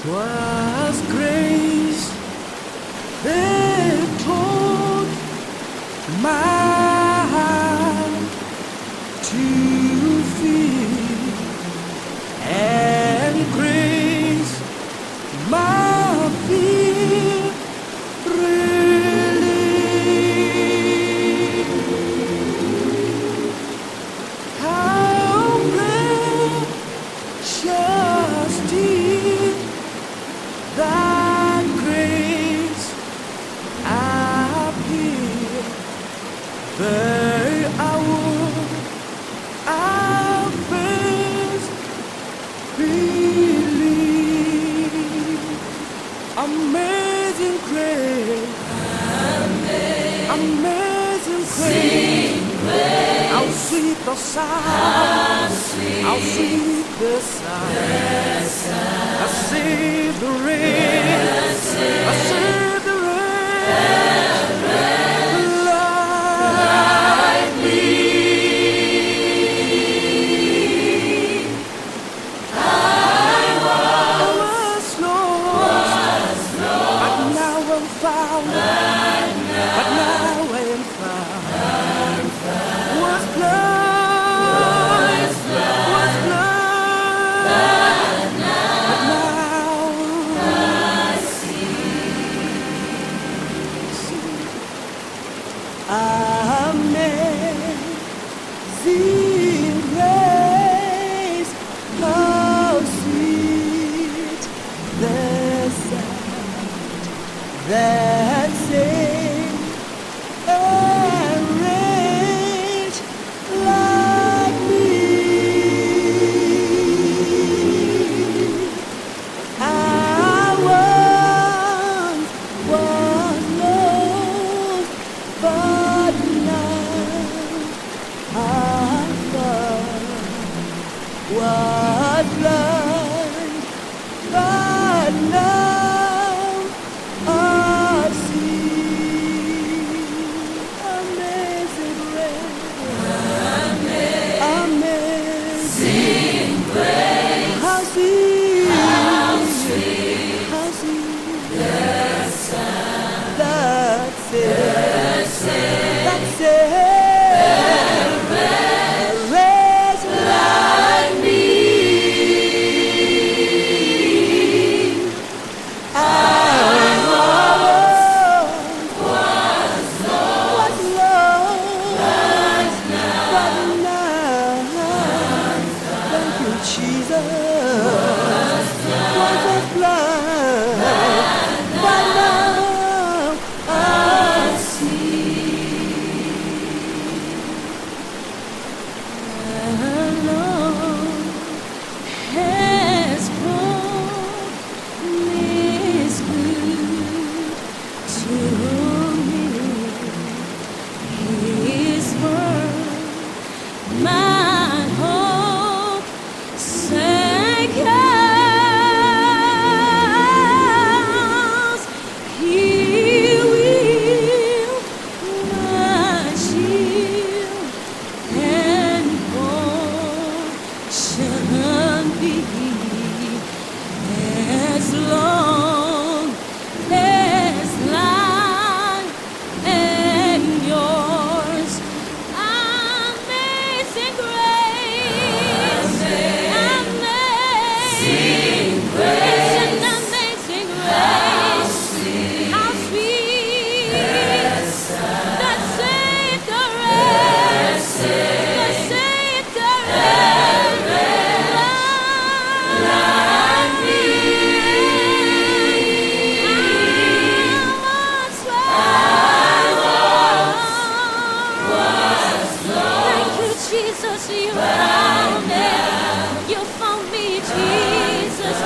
'Twas grace that taught my heart to feel, and grace my fear relieved. How precious did that grace appear, very hour I first believed. Amazing grace, amazing grace, how sweet the sound, how sweet the sound. I saved the rain, I saved the rain, like me. I was lost, but now I'm found, but now I am found. Was blind, was blind, but now I see. Amazing grace, how sweet the sound that saved a wretch like me. I once was lost, but now I'm found. Was blind, but now I see. Amazing grace, amazing grace, how sweet, how sweet the sound that saves, that saves. Like me, I was lost, but now, thank you, Jesus. Was blind, but now I see. Has brought this good to me. His word, my hope, secures. He will my shield and portion be, as long as life and yours. Amazing grace, amazing grace, an amazing grace, how sweet that saved the wretch, that saved the Jesus, you found me, Jesus.